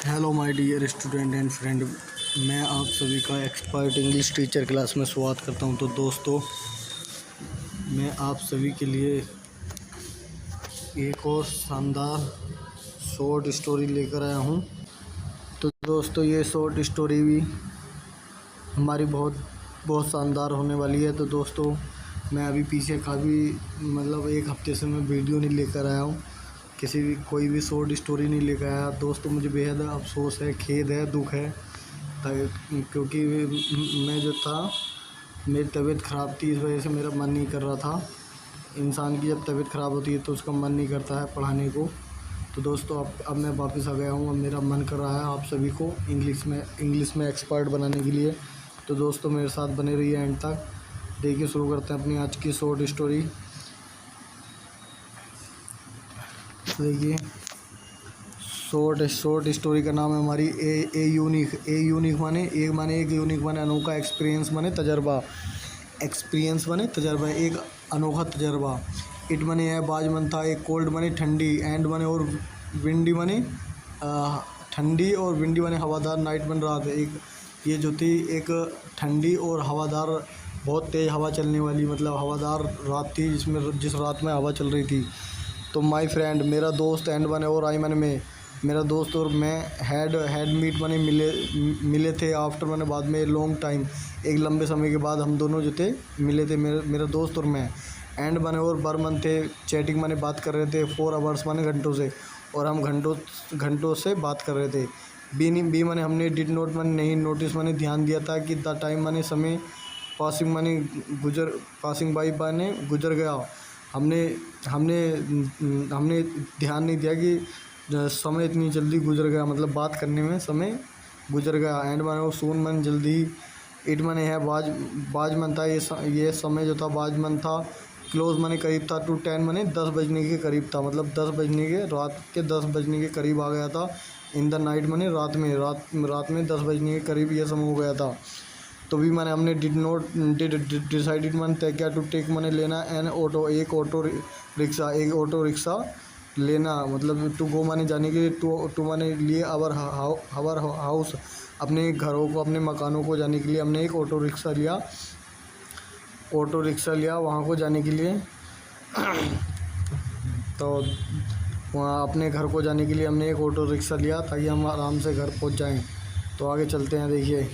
Hello my dear student and friend, मैं आप सभी का एक्सपर्ट इंग्लिश टीचर क्लास में स्वागत करता हूं। तो दोस्तों, मैं आप सभी के लिए एक और शानदार शॉर्ट स्टोरी लेकर आया हूं। तो दोस्तों, ये शॉर्ट स्टोरी भी हमारी बहुत शानदार होने वाली है। तो दोस्तों, मैं अभी पीछे काफ़ी एक हफ्ते से मैं वीडियो नहीं लेकर आया हूँ, कोई भी शॉर्ट स्टोरी नहीं लेकर आया। दोस्तों, मुझे बेहद अफसोस है, खेद है, दुख है, क्योंकि मैं जो था, मेरी तबीयत ख़राब थी, इस वजह से मेरा मन नहीं कर रहा था। इंसान की जब तबीयत ख़राब होती है तो उसका मन नहीं करता है पढ़ाने को। तो दोस्तों, अब मैं वापस आ गया हूँ। अब मेरा मन कर रहा है आप सभी को इंग्लिश में एक्सपर्ट बनाने के लिए। तो दोस्तों, मेरे साथ बने रहिए एंड तक। देखिए, शुरू करते हैं अपनी आज की शॉर्ट स्टोरी। देखिए, शॉर्ट स्टोरी का नाम है हमारी ए यूनिक माने एक यूनिक माने अनोखा, एक्सपीरियंस माने तजर्बा, एक अनोखा तजर्बा। इट माने है बाज मन था, एक कोल्ड माने ठंडी, एंड माने और विंडी माने ठंडी, और विंडी माने हवादार, नाइट मन रात। एक ये जो थी, एक ठंडी और हवादार, बहुत तेज़ हवा चलने वाली, हवादार रात थी जिस रात में हवा चल रही थी। तो माय फ्रेंड, मेरा दोस्त, एंड माने और आई माने मैं, मेरा दोस्त और मैं हैड मीट माने मिले थे आफ्टर माने बाद में लॉन्ग टाइम, एक लंबे समय के बाद हम दोनों जो थे मिले थे, मेरा दोस्त और मैं। एंड माने और बर मन थे, चैटिंग माने बात कर रहे थे, 4 आवर्स माने घंटों से, और हम घंटों से बात कर रहे थे। बी माने हमने, डिड नोट माने नहीं, नोटिस माने ध्यान दिया था कि द टाइम माने समय, पासिंग बाई माने गुजर गया। हमने ध्यान नहीं दिया कि समय इतनी जल्दी गुजर गया, बात करने में समय गुजर गया। एंड माने वो सून मन जल्दी, इट माने है बाज मन था, ये समय जो था बाज मन था। क्लोज माने करीब था, टू 10 माने 10 बजने के करीब था, 10 बजने के, रात के 10 बजने के करीब आ गया था। इन द नाइट माने रात में 10 बजने के करीब यह समय हो गया था। तो भी माने हमने डिसाइडेड माने तय किया, टू टेक माने लेना, एन ऑटो, एक ऑटो रिक्शा लेना, टू गो माने जाने के लिए, टू माने लिए, आवर हाउस, अपने घरों को, अपने मकानों को जाने के लिए हमने एक ऑटो रिक्शा लिया वहाँ को जाने के लिए। तो वहाँ अपने घर को जाने के लिए हमने एक ऑटो रिक्शा लिया ताकि हम आराम से घर पहुँच जाएं। तो आगे चलते हैं। देखिए,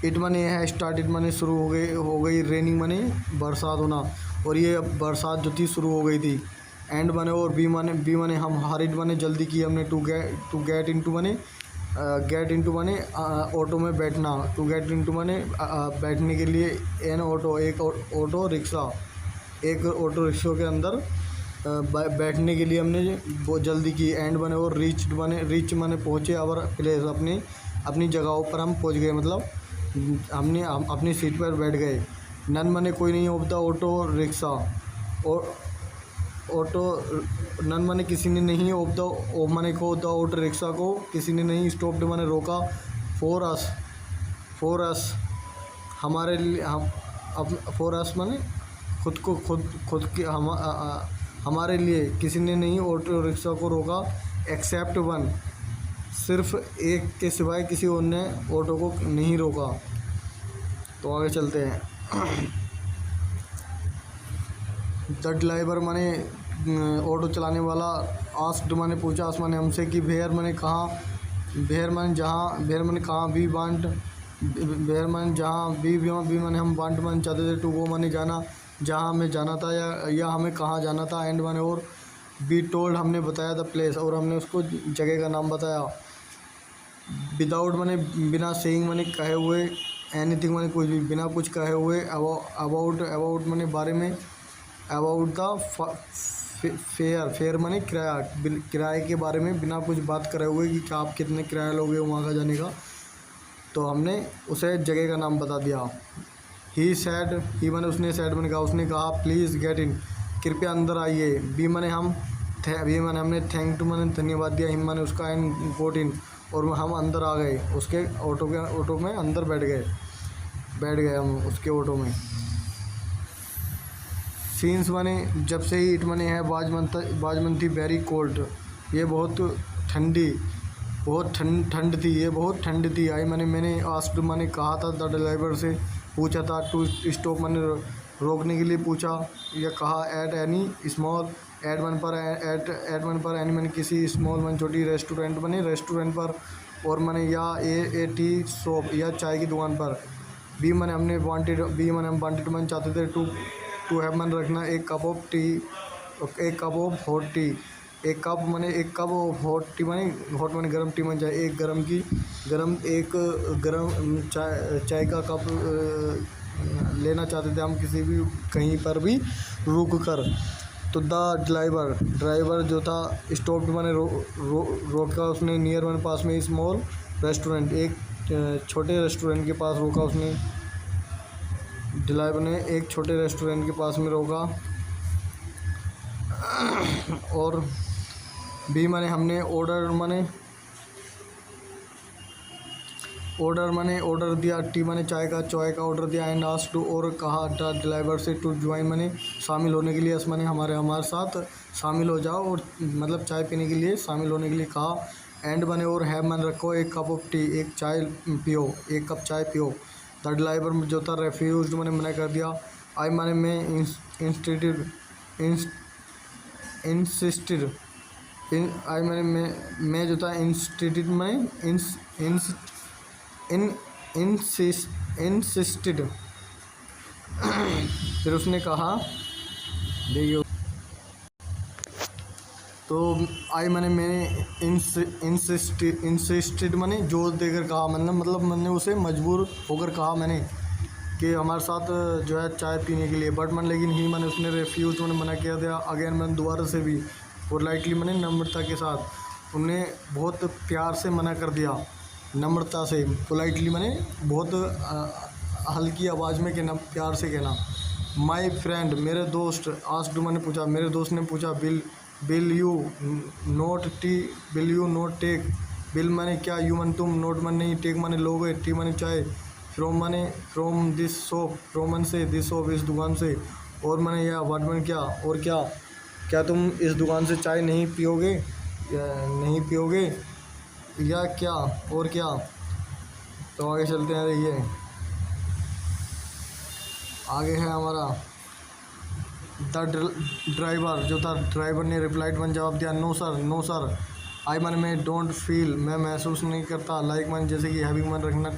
इट माने है स्टार्ट, इट माने शुरू हो गई, रेनिंग माने बरसात होना, और ये बरसात जो थी शुरू हो गई थी। एंड माने और बी माने हम, हरिड माने जल्दी की हमने, टू गेट इनटू माने ऑटो में बैठना, टू गेट इनटू माने बैठने के लिए, एन ऑटो, एक ऑटो रिक्शा के अंदर बैठने के लिए हमने बहुत जल्दी की। एंड माने और रीच माने पहुँचे, आवर प्लेस, अपनी जगहों पर हम पहुँच गए, हमने अपनी सीट पर बैठ गए। नन माने कोई नहीं, ऑफ द ऑटो रिक्शा, और नन माने किसी ने नहीं, ऑफ माने को, द ऑटो रिक्शा को किसी ने नहीं, स्टॉप्ड माने रोका, फॉर अस हमारे लिए, फॉर अस माने खुद के हमारे लिए किसी ने नहीं ऑटो रिक्शा को रोका, एक्सेप्ट वन, सिर्फ एक के सिवाय किसी और ने ऑटो को नहीं रोका। तो आगे चलते हैं। द ड्राइवर माने ऑटो चलाने वाला, आस्क्ड माने पूछा, आस माने हमसे, कि भेयर माने कहाँ, भेयर माने कहाँ, वी वांट, भेयर माने जहाँ, बी माने हम, वांट माने चाहते थे, टू गो माने जाना, जहाँ हमें जाना था, या हमें कहाँ जाना था। एंड माने और, बी टोल्ड हमने बताया, द प्लेस, और हमने उसको जगह का नाम बताया। विदाउट माने बिना, सेइंग माने कहे हुए, एनीथिंग माने कुछ भी, बिना कुछ कहे हुए, अबाउट माने बारे में, अबाउट द फेयर माने किराए के बारे में, बिना कुछ बात करे हुए कि आप कितने किराया लोगे वहाँ का जाने का। तो हमने उसे जगह का नाम बता दिया। ही माने उसने, सैड माने कहा, उसने कहा, प्लीज़ गेट इन, कृपया अंदर आइए। बी माने हमने थैंक टू माने धन्यवाद दिया, हिम माने उसका, एंड गोट इन, और हम अंदर आ गए, उसके ऑटो में अंदर बैठ गए हम उसके ऑटो में। सीन्स माने जब से ही, इट माने है बाज मन थी, वेरी कोल्ड, ये बहुत ठंडी, बहुत ठंड ठंड थी, ये बहुत ठंड थी। आई मैंने आस्क्ड मैंने कहा था द ड्राइवर से, पूछा था टू स्टॉप मैंने रोकने के लिए पूछा या कहा at any small at one पर एट वन पर एनी मैंने किसी स्मॉल मैंने छोटी रेस्टोरेंट पर, और मैंने या ए टी शॉप या चाय की दुकान पर। बी मैंने हम वांटेड मैंने चाहते थे टू हैव मैंने रखना एक कप ऑफ टी, एक कप ऑफ हॉट टी, एक कप ऑफ हॉट टी मैंने हॉट मैंने गर्म टी मैंने चाय एक गर्म चाय का कप लेना चाहते थे हम किसी भी कहीं पर भी रुक कर। तो द ड्राइवर जो था स्टॉप्ड मैंने रोका उसने नियर मैंने पास में स्मॉल रेस्टोरेंट, एक छोटे रेस्टोरेंट के पास रोका उसने। ड्राइवर ने एक छोटे रेस्टोरेंट के पास में रोका। और बी मैंने हमने ऑर्डर दिया, टी मैंने चाय का ऑर्डर दिया, एंड आस्क्ड और कहा द ड्राइवर से टू ज्वाइन मैंने शामिल होने के लिए, मैंने हमारे साथ शामिल हो जाओ, और मतलब चाय पीने के लिए शामिल होने के लिए कहा। एंड मैंने और हैव मैंने रखो एक कप ऑफ टी, एक कप चाय पियो। द ड्राइवर जो था रेफ्यूज मैंने मना कर दिया। आई मैंने मैं इंसिस्टेड आई मैं जो था इंस्टिट्यूट में इंसिस्टेड। फिर उसने कहा देखिए, तो आई मैंने इंसिस्टेड मैंने जोर देकर कहा, मतलब मैंने उसे मजबूर होकर कहा मैंने कि हमारे साथ जो है चाय पीने के लिए, बट लेकिन मैंने उसने रेफ्यूज मैंने मना किया था। अगेन मैंने दोबारा से भी पोलाइटली मैंने नम्रता के साथ उन्हें बहुत प्यार से मना कर दिया, नम्रता से पोलाइटली मैंने बहुत हल्की आवाज़ में कहना, प्यार से कहना। माई फ्रेंड मेरे दोस्त आस्क्ड मैंने पूछा, मेरे दोस्त ने पूछा will you not take, will मैंने क्या, यू मन तुम, नोट मन नहीं, टेक मैंने लोगे, टी मैंने चाय, फ्रॉम दिस शॉप, फ्रॉम से दिस शॉप इस दुकान से, और मैंने या वाट मैंने क्या, और क्या तुम इस दुकान से चाय नहीं पियोगे या क्या, और क्या। तो आगे चलते हैं। देखिए आगे है हमारा द ड्राइवर जो था, ड्राइवर ने रिप्लाइड मैंने जवाब दिया, नो सर आई मैं डोंट फील, मैं महसूस नहीं करता, लाइक मैंने जैसे कि हैविंग मैंने रखना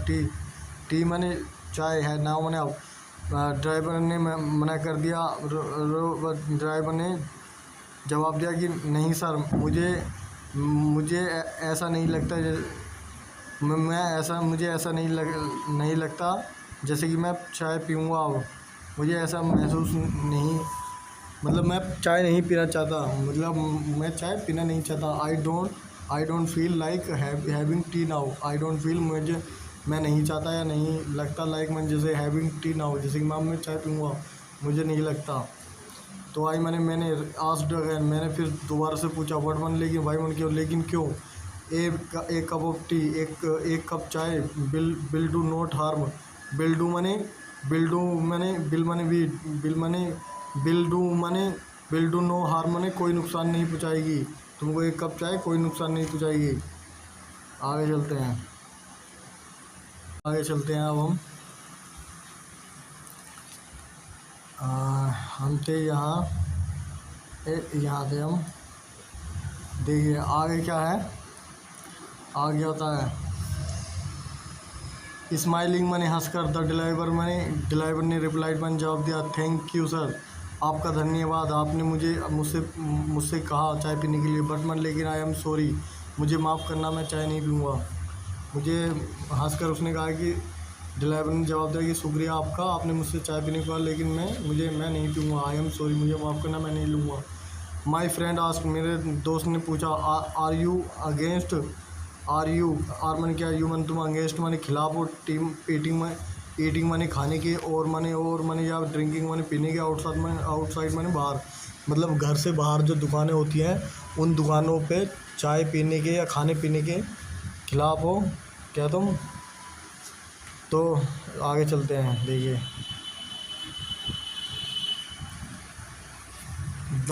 टी मैंने चाय है ना मैंने। अब ड्राइवर ने मना कर दिया। ड्राइवर ने जवाब दिया कि नहीं सर, मुझे ऐसा नहीं लगता, मुझे ऐसा नहीं लगता जैसे कि मैं चाय पीऊँगा। अब मुझे ऐसा महसूस नहीं, मतलब मैं चाय नहीं पीना चाहता, मतलब मैं चाय पीना नहीं चाहता। I don't feel like having T now, I don't feel मैं नहीं चाहता या नहीं लगता, लाइक मैं जैसे हैविंग टी नाउ, जैसे कि मैं चाय पीऊँगा, मुझे नहीं लगता। तो मैंने आस्क्ड अगेन, मैंने फिर दोबारा से पूछा व्हाट वन, लेकिन भाई मन क्यों, लेकिन क्यों। एक कप ऑफ टी, एक कप चाय, bill do not harm, bill do मैंने बिल डू नो हार्म मैंने कोई नुकसान नहीं पहुँचाएगी, तुमको एक कप चाय कोई नुकसान नहीं पहुँचाएगी। आगे चलते हैं अब हम थे यहाँ थे हम। देखिए आगे क्या है, आगे होता है स्माइलिंग मैंने हंसकर। द ड्राइवर ने रिप्लाइड मैंने जवाब दिया, थैंक यू सर, आपका धन्यवाद, आपने मुझसे कहा चाय पीने के लिए, बट लेकिन आई एम सॉरी, मुझे माफ़ करना, मैं चाय नहीं पीऊँगा। मुझे हंसकर उसने कहा कि ड्राइवर ने जवाब दिया कि शुक्रिया आपका, आपने मुझसे चाय पीने को कहा, लेकिन मैं नहीं पीऊँगा, आई एम सॉरी, मुझे माफ़ करना, मैं नहीं लूँगा। माई फ्रेंड आस्क्ड मेरे दोस्त ने पूछा, आर यू अगेंस्ट मैंने क्या, यू मन तुम अगेंस्ट मैंने खिलाफ, और ईटिंग मैंने खाने के, और मैंने या ड्रिंकिंग मैंने पीने के, आउटसाइड मैंने बाहर, मतलब घर से बाहर जो दुकानें होती हैं उन दुकानों पे चाय पीने के या खाने पीने के खिलाफ हो क्या तुम। तो आगे चलते हैं। देखिए द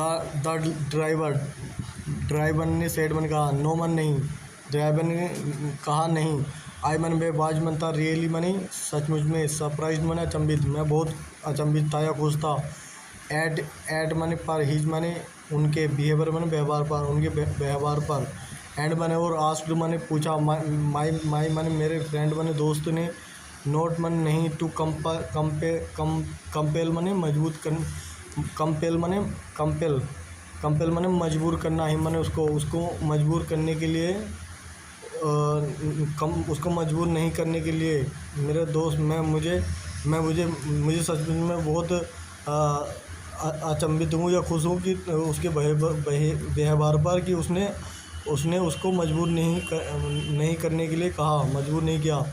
ड्राइवर ने सेड मैंने कहा, नो मन नहीं, ड्राइवर ने कहा नहीं। आई मैंने बेबाज मन था रियली मैंने सचमुच में सरप्राइज मैंने अचंभित, मैं बहुत अचंभित था या खुश था। एड मैंने पर हिज मैंने उनके बिहेवियर मैंने व्यवहार पर, उनके व्यवहार पर। एंड मैंने और आस्क्ड मैंने पूछा माई मैंने मेरे फ्रेंड मैंने दोस्त ने नोट मन नहीं टू कंपेल मैंने मजबूत कर कंपेल मैंने मजबूर करना ही मैंने उसको मजबूर करने के लिए उसको मजबूर नहीं करने के लिए मेरे दोस्त मुझे सच में बहुत अचंभित हूँ या खुश हूँ कि उसके व्यवहार पर कि उसने उसको मजबूर नहीं करने के लिए कहा, मजबूर नहीं किया।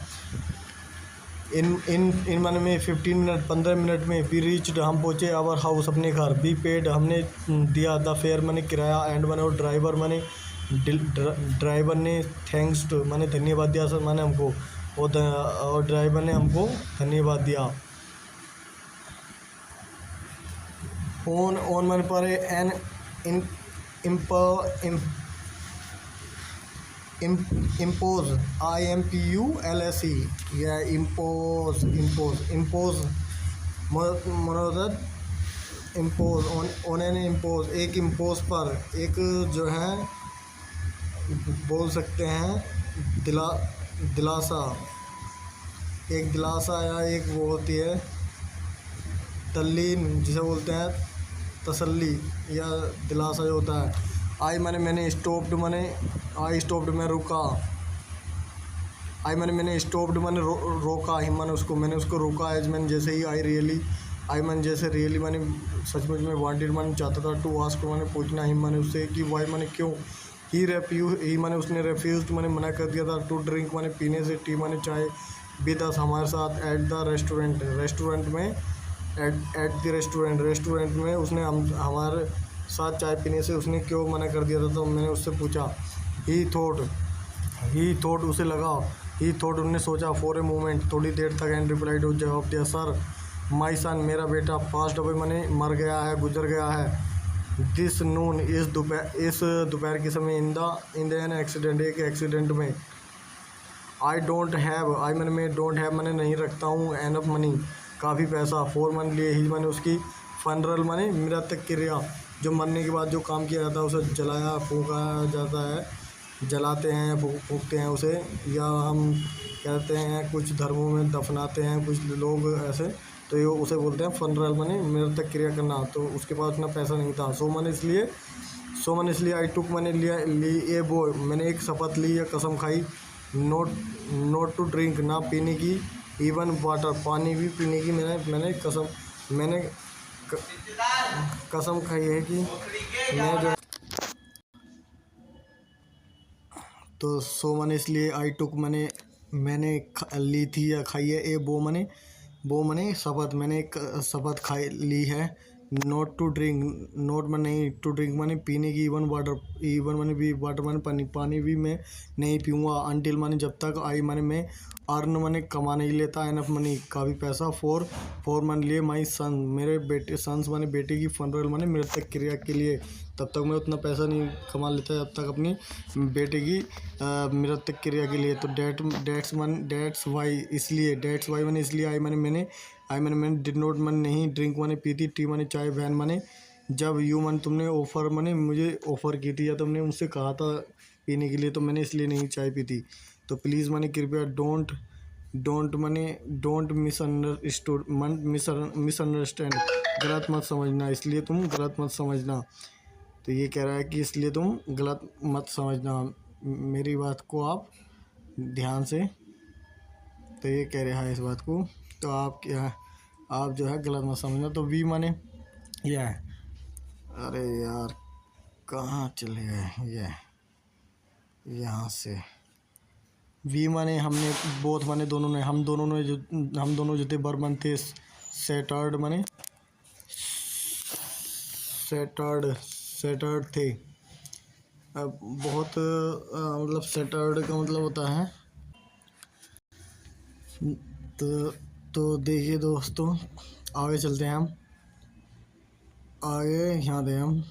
इन मन में 15 मिनट में वी रीच्ड, हम पहुँचे आवर हाउस अपने घर। वी पेड, हमने दिया द फेयर मैंने किराया। एंड मैंने और ड्राइवर ने थैंक्स टू मैंने धन्यवाद दिया सर मैंने हमको, और ड्राइवर ने हमको धन्यवाद दिया। ऑन मैंने पर एन इम्पोज IMPULSE या इम्पोज मनोरथ इम्पोज ऑन एन इम्पोज, एक इम्पोज पर, एक जो है बोल सकते हैं दिलासा, एक दिलासा या एक वो होती है तल्लीन जिसे बोलते हैं तसल्ली या दिलासा जो होता है। मैंने स्टॉप्ड मैं रुका। मैंने स्टॉप्ड मैंने रोका ही मैंने उसको रोका। एज मैंने जैसे ही मैंने जैसे रियली मैंने सचमुच में वांटेड मैंने चाहता था टू आस्क मैंने पूछना ही मैंने उससे कि वाई मैंने क्यों। मैंने उसने रेफ्यूज्ड मैंने मना कर दिया था टू ड्रिंक मैंने पीने से टी मैंने चाय विद अस हमारे साथ एट द रेस्टोरेंट में एट द रेस्टोरेंट में उसने हमारे साथ चाय पीने से उसने क्यों मना कर दिया था। तो मैंने उससे पूछा ही थॉट उसे लगा, उन्होंने सोचा फॉर ए मोमेंट थोड़ी देर तक। एंड रिप्लाइड जवाब दिया सर माई सन मेरा बेटा पास्ट अवे मैंने मर गया है, गुजर गया है। दिस नून इस दोपहर के समय इन द एन एक्सीडेंट, एक एक्सीडेंट में। आई मैंने नहीं रखता हूँ एनफ मनी काफ़ी पैसा फॉर मन लिए ही मैंने उसकी फनरल मैंने मृतक क्रिया, जो मरने के बाद जो काम किया जाता है उसे फूंका जाता है, जलाते हैं फूंकते हैं उसे, या हम कहते हैं कुछ धर्मों में दफनाते हैं कुछ लोग ऐसे, तो ये उसे बोलते हैं फनरल मैंने मृतक क्रिया करना। तो उसके पास उतना पैसा नहीं था। सो मैंने इसलिए आई टुक मैंने ये वो मैंने एक शपथ ली या कसम खाई नोट टू ड्रिंक, ना पीने की, इवन वाटर पानी भी पीने की मैंने कसम खाई है कि मैं जो। तो सो मैंने इसलिए आई टुक मैंने ली थी या खाई है वो मैंने शपथ मैंने एक शपथ खाई ली है नोट में नहीं टू ड्रिंक मैंने पीने की, इवन मैंने भी वाटर मैंने पानी भी मैं नहीं पीऊँगा अनटिल मैंने जब तक मैं अर्न मैंने कमा नहीं लेता एनफ मनी काफ़ी पैसा फॉर मन लिए माई सन मेरे बेटे सन्स मैंने बेटे की फनरल मैंने मृतक क्रिया के लिए, तब तक मैं उतना पैसा नहीं कमा लेता जब तक अपनी बेटे की मृतक क्रिया के लिए। तो डेट्स वाई मैंने इसलिए मैंने डिड नॉट मैंने नहीं ड्रिंक मैंने पी थी टी मैंने चाय वैन मैंने जब तुमने ऑफ़र मैंने मुझे ऑफ़र की थी या तुमने मुझसे कहा था पीने के लिए, तो मैंने इसलिए नहीं चाय पी थी। तो प्लीज़ मैंने कृपया डोंट मिसअंडरस्टैंड, गलत मत समझना, इसलिए तुम गलत मत समझना। तो ये कह रहा है कि इसलिए तुम गलत मत समझना, मेरी बात को आप ध्यान से। तो ये कह रहा है इस बात को, तो आप जो है गलत मत समझना। तो वी माने यह है, अरे यार कहाँ चले गए ये, यहाँ से वी माने हमने बोथ माने दोनों ने, हम दोनों जो थे बर्मन थे सेटर्ड माने सेटर्ड थे। अब बहुत मतलब सेटर्ड का मतलब होता है। तो देखिए दोस्तों आगे चलते हैं हम आगे, यहाँ दे हम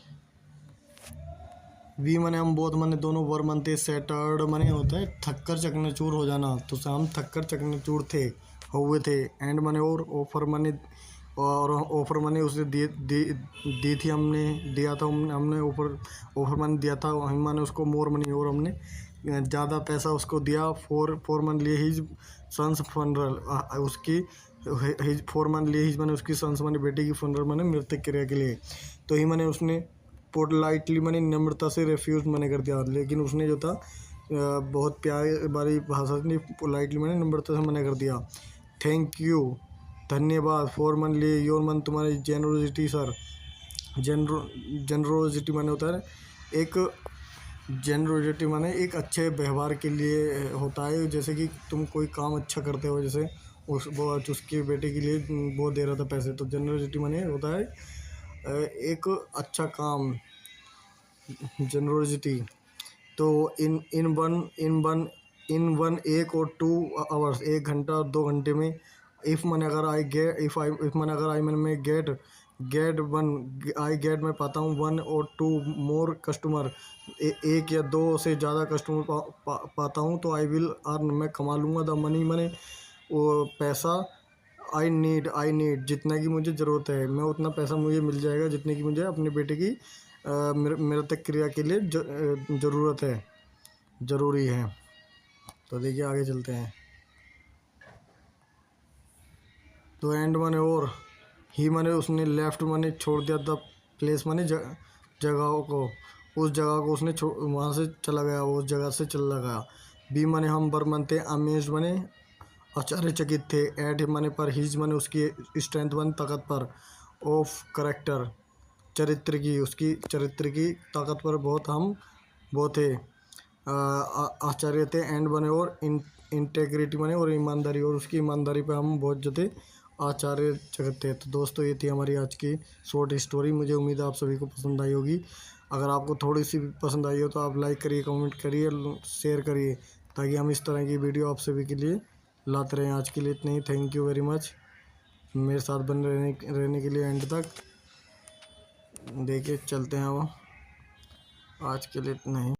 वी माने हम बहुत माने दोनों वर मानते सेटर्ड माने होता है थक्कर चकनाचूर हो जाना, तो हम थक्कर चकनाचूर थे हुए थे। एंड माने और ऑफर माने और ऑफर माने उसे दी थी हमने दिया था हमने ऑफर माने दिया था हम माने उसको मोर मनी और हमने ज़्यादा पैसा उसको दिया फोर मंथ लिए हिज सन्स फनरल उसकी हिज 4 मंथ लिए हिज माने उसकी सन्स माने बेटे की फनरल माने मृत्यु क्रिया के लिए। तो ही माने उसने पोलाइटली माने नम्रता से रेफ्यूज माने कर दिया, लेकिन उसने जो था बहुत प्यार वाली भाषा से पोलाइटली माने नम्रता से मना कर दिया। थैंक यू धन्यवाद फॉर मन लिए योर मन तुम्हारी जेनरोसिटी सर। जेनरोसिटी माने होता है एक जेनरोसिटी माने एक अच्छे व्यवहार के लिए होता है, जैसे कि तुम कोई काम अच्छा करते हो, जैसे उसके बेटे के लिए वो दे रहा था पैसे, तो जेनरोसिटी माने होता है एक अच्छा काम जेनरोसिटी। तो इन वन एक और 2 आवर्स 1 घंटा और 2 घंटे में इफ़ मैंने अगर आई गेट इफ़ मैंने अगर आई मैंने मैं गेट वन आई गेट मैं पाता हूँ 1 और 2 मोर कस्टमर एक या 2 से ज़्यादा कस्टमर पाता हूँ, तो आई विल अर्न मैं कमा लूँगा द मनी मैंने वो पैसा आई नीड जितना की मुझे ज़रूरत है, मैं उतना पैसा मुझे मिल जाएगा जितने की मुझे अपने बेटे की मृतक क्रिया के लिए ज़रूरत है ज़रूरी है। तो देखिए आगे चलते हैं। तो एंड माने और ही माने उसने लेफ्ट माने छोड़ दिया था प्लेस माने जगह को, उस जगह को उसने वहाँ से चला गया, उस जगह से चला गया। बी माने हम बर मानते अमेज माने आश्चर्यचकित थे। एट माने पर हिज माने उसकी स्ट्रेंथ माने ताकत पर, ऑफ करेक्टर चरित्र की उसकी चरित्र की ताकत पर बहुत हम वो थे आश्चर्य थे। एंड बने और इंटेग्रिटी बने और ईमानदारी और उसकी ईमानदारी पे हम बहुत जो थे आचार्य जगत थे। तो दोस्तों ये थी हमारी आज की शॉर्ट स्टोरी, मुझे उम्मीद है आप सभी को पसंद आई होगी। अगर आपको थोड़ी सी भी पसंद आई हो तो आप लाइक करिए, कमेंट करिए, शेयर करिए, ताकि हम इस तरह की वीडियो आप सभी के लिए लाते रहें। आज के लिए इतना ही, थैंक यू वेरी मच मेरे साथ बने रहने के लिए एंड तक। देखिए चलते हैं अब, आज के लिए इतना ही।